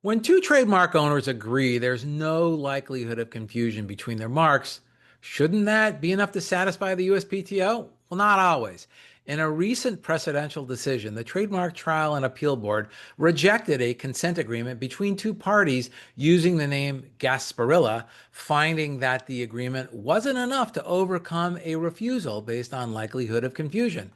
When two trademark owners agree there's no likelihood of confusion between their marks, shouldn't that be enough to satisfy the USPTO? Well, not always. In a recent precedential decision, the Trademark Trial and Appeal Board rejected a consent agreement between two parties using the name Gasparilla, finding that the agreement wasn't enough to overcome a refusal based on likelihood of confusion.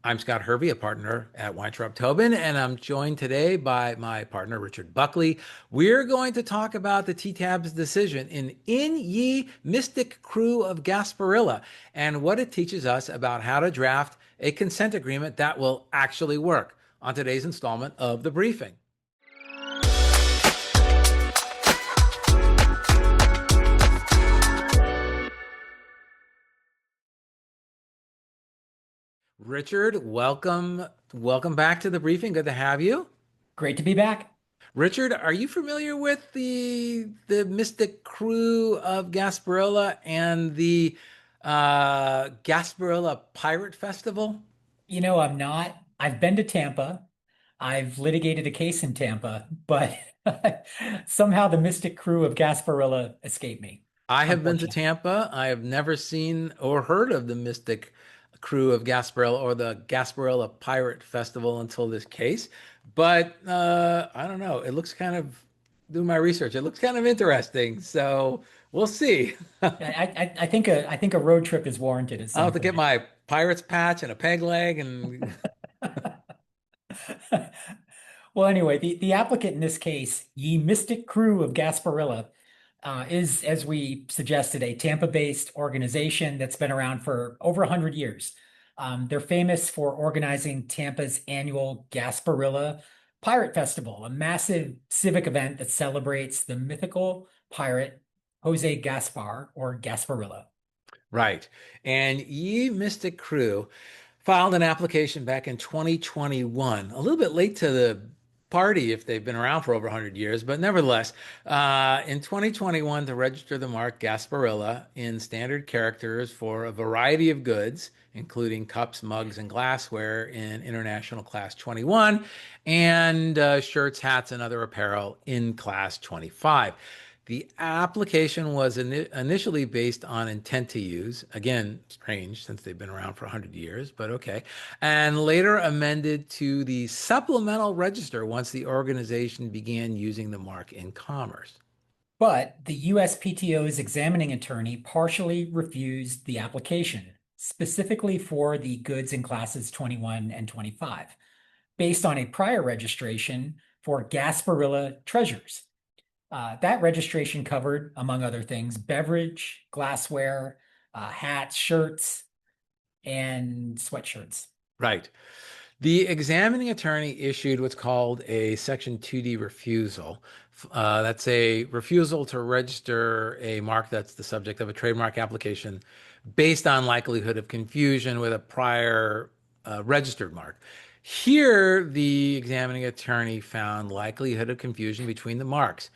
I'm Scott Hervey, a partner at Weintraub Tobin, and I'm joined today by my partner, Richard Buckley. We're going to talk about the TTAB's decision in Ye Mystic Krewe of Gasparilla and what it teaches us about how to draft a consent agreement that will actually work on today's installment of the briefing. Richard, welcome back to the briefing. Good to have you. Great to be back. Richard, are you familiar with the Mystic Krewe of Gasparilla and the Gasparilla Pirate Festival? I'm not. I've been to Tampa. I've litigated a case in Tampa, but somehow the Mystic Crew of Gasparilla escaped me, I have been to unfortunately. Tampa. I have never seen or heard of the Mystic Krewe of Gasparilla or the Gasparilla Pirate Festival until this case. But I don't know. It looks kind of, do my research. It looks kind of interesting. So we'll see. I think a road trip is warranted at I'll some have to get point. my pirate's patch and a peg leg and Well, anyway, the applicant in this case, Ye Mystic Crew of Gasparilla, is, as we suggested, a Tampa-based organization that's been around for over 100 years. They're famous for organizing Tampa's annual Gasparilla Pirate Festival, a massive civic event that celebrates the mythical pirate Jose Gaspar or Gasparilla. right. And Ye Mystic Krewe filed an application back in 2021, a little bit late to the party if they've been around for over 100 years, but nevertheless, in 2021 to register the mark Gasparilla in standard characters for a variety of goods, including cups, mugs, and glassware in International Class 21, and shirts, hats, and other apparel in Class 25. The application was initially based on intent to use. Again, strange since they've been around for 100 years, but okay. And later amended to the supplemental register once the organization began using the mark in commerce. But the USPTO's examining attorney partially refused the application, specifically for the goods in classes 21 and 25, based on a prior registration for Gasparilla Treasures. That registration covered, among other things, beverage, glassware, hats, shirts, and sweatshirts. Right. The examining attorney issued what's called a Section 2D refusal. That's a refusal to register a mark that's the subject of a trademark application based on likelihood of confusion with a prior registered mark. Here, the examining attorney found likelihood of confusion between the marks.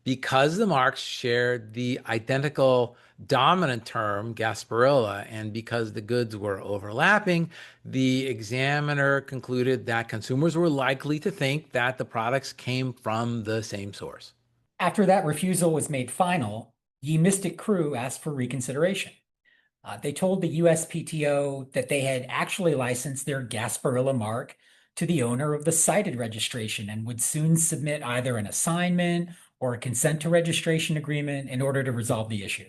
Because the marks shared the identical dominant term, Gasparilla, and because the goods were overlapping, the examiner concluded that consumers were likely to think that the products came from the same source. After that refusal was made final, Ye Mystic Crew asked for reconsideration. They told the USPTO that they had actually licensed their Gasparilla mark to the owner of the cited registration and would soon submit either an assignment or a consent to registration agreement in order to resolve the issue.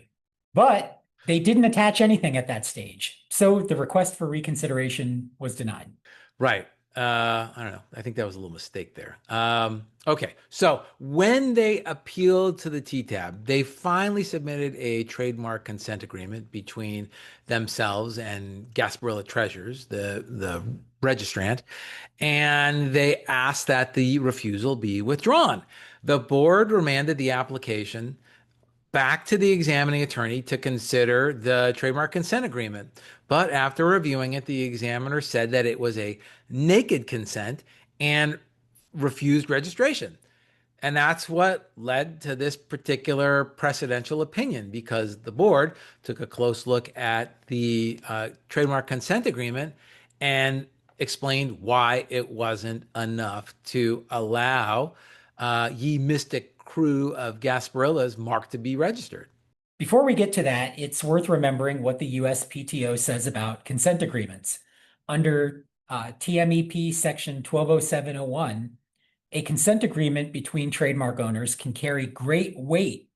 But they didn't attach anything at that stage, so the request for reconsideration was denied. Right. I don't know. I think that was a little mistake there. Okay. So when they appealed to the TTAB, they finally submitted a trademark consent agreement between themselves and Gasparilla Treasures, the registrant, and they asked that the refusal be withdrawn. The board remanded the application back to the examining attorney to consider the trademark consent agreement. But after reviewing it, the examiner said that it was a naked consent and refused registration. And that's what led to this particular precedential opinion because the board took a close look at the trademark consent agreement and explained why it wasn't enough to allow Ye Mystic Krewe of Gasparilla's mark to be registered. Before we get to that, it's worth remembering what the USPTO says about consent agreements. Under TMEP Section 120701, a consent agreement between trademark owners can carry great weight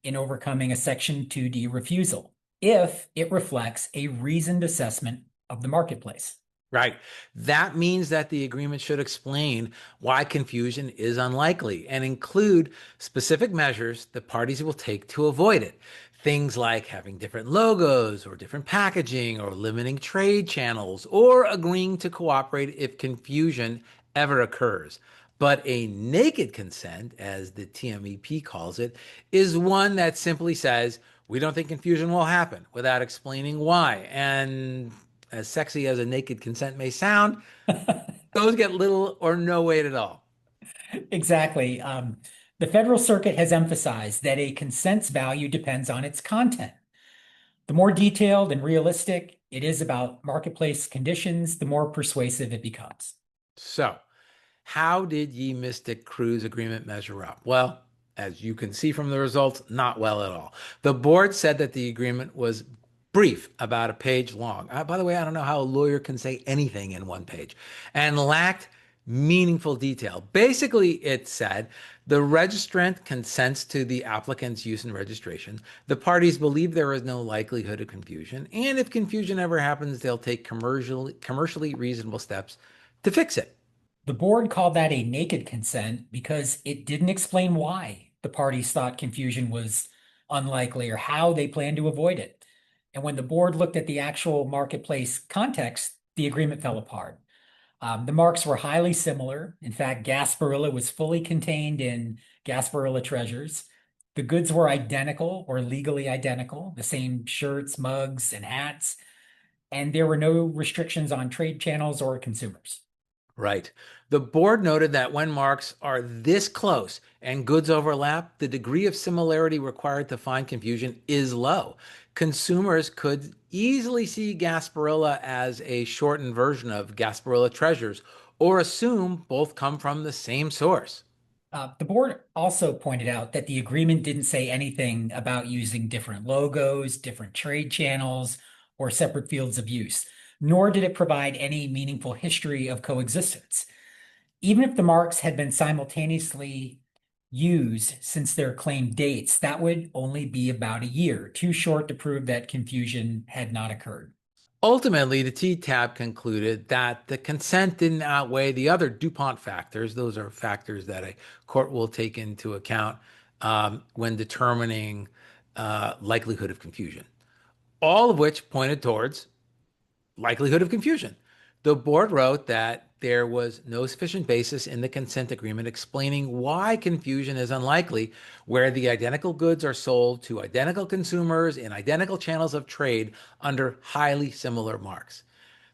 in overcoming a Section 2D refusal if it reflects a reasoned assessment of the marketplace. Right. That means that the agreement should explain why confusion is unlikely and include specific measures the parties will take to avoid it. Things like having different logos or different packaging or limiting trade channels or agreeing to cooperate if confusion ever occurs. But a naked consent, as the TMEP calls it, is one that simply says, we don't think confusion will happen without explaining why. And as sexy as a naked consent may sound, those get little or no weight at all. Exactly. The Federal Circuit has emphasized that a consent's value depends on its content. The more detailed and realistic it is about marketplace conditions, the more persuasive it becomes. So, how did Ye Mystic Cruise agreement measure up? Well, as you can see from the results, not well at all. The board said that the agreement was brief, about a page long. By the way, I don't know how a lawyer can say anything in one page, and lacked meaningful detail. Basically, it said the registrant consents to the applicant's use and registration. The parties believe there is no likelihood of confusion, and if confusion ever happens, they'll take commercially reasonable steps to fix it. The board called that a naked consent because it didn't explain why the parties thought confusion was unlikely or how they planned to avoid it. And when the board looked at the actual marketplace context, the agreement fell apart. The marks were highly similar. In fact, Gasparilla was fully contained in Gasparilla Treasures. The goods were identical or legally identical, the same shirts, mugs, and hats, and there were no restrictions on trade channels or consumers. Right. The board noted that when marks are this close and goods overlap, the degree of similarity required to find confusion is low. Consumers could easily see Gasparilla as a shortened version of Gasparilla Treasures or assume both come from the same source. The board also pointed out that the agreement didn't say anything about using different logos, different trade channels, or separate fields of use, nor did it provide any meaningful history of coexistence. Even if the marks had been simultaneously used since their claimed dates, that would only be about a year, too short to prove that confusion had not occurred. Ultimately, the TTAB concluded that the consent didn't outweigh the other DuPont factors. Those are factors that a court will take into account when determining likelihood of confusion, all of which pointed towards likelihood of confusion. The board wrote that there was no sufficient basis in the consent agreement explaining why confusion is unlikely where the identical goods are sold to identical consumers in identical channels of trade under highly similar marks.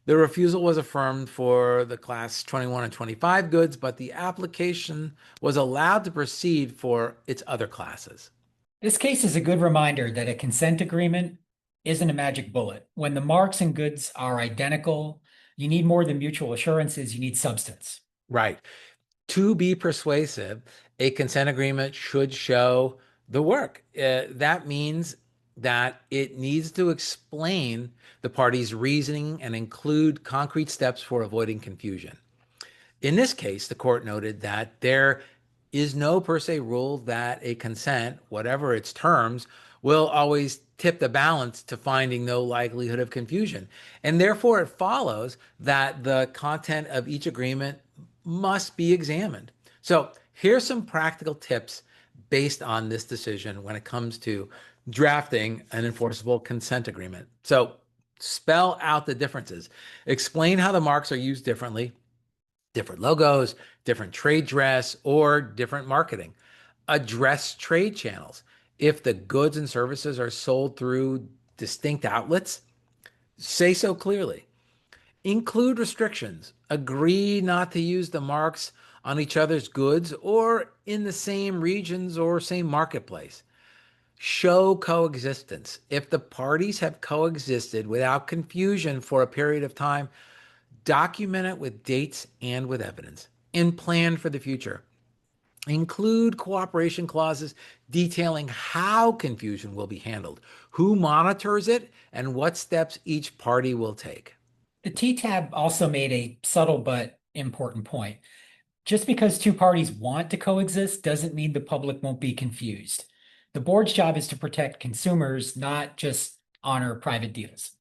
The refusal was affirmed for the class 21 and 25 goods, but the application was allowed to proceed for its other classes. This case is a good reminder that a consent agreement isn't a magic bullet. When the marks and goods are identical, you need more than mutual assurances, you need substance. Right. To be persuasive, a consent agreement should show the work. That means that it needs to explain the party's reasoning and include concrete steps for avoiding confusion. In this case, the court noted that there is no per se rule that a consent, whatever its terms, will always tip the balance to finding no likelihood of confusion. And therefore, it follows that the content of each agreement must be examined. So, here's some practical tips based on this decision when it comes to drafting an enforceable consent agreement. So, spell out the differences, explain how the marks are used differently, different logos, different trade dress, or different marketing. Address trade channels. If the goods and services are sold through distinct outlets, say so clearly. Include restrictions. Agree not to use the marks on each other's goods or in the same regions or same marketplace. Show coexistence. If the parties have coexisted without confusion for a period of time, document it with dates and with evidence and plan for the future. include cooperation clauses detailing how confusion will be handled, who monitors it, and what steps each party will take. The TTAB also made a subtle but important point. Just because two parties want to coexist doesn't mean the public won't be confused. The board's job is to protect consumers, not just honor private deals.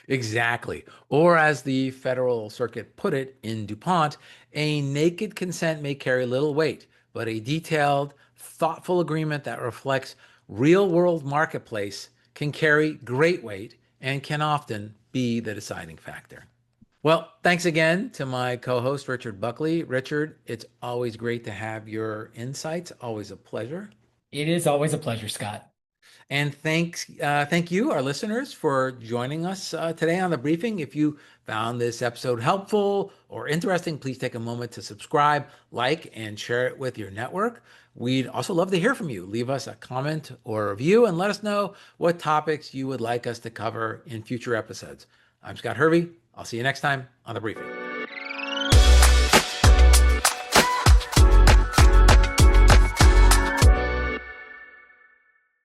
Exactly. Or as the Federal Circuit put it in DuPont, a naked consent may carry little weight, but a detailed, thoughtful agreement that reflects real world marketplace can carry great weight and can often be the deciding factor. Well, thanks again to my co host, Richard Buckley. Richard, it's always great to have your insights, always a pleasure. It is always a pleasure, Scott. And thank you, our listeners, for joining us today on the briefing. If you found this episode helpful or interesting, please take a moment to subscribe, like, and share it with your network. We'd also love to hear from you. Leave us a comment or a review and let us know what topics you would like us to cover in future episodes. I'm Scott Hervey. I'll see you next time on the briefing.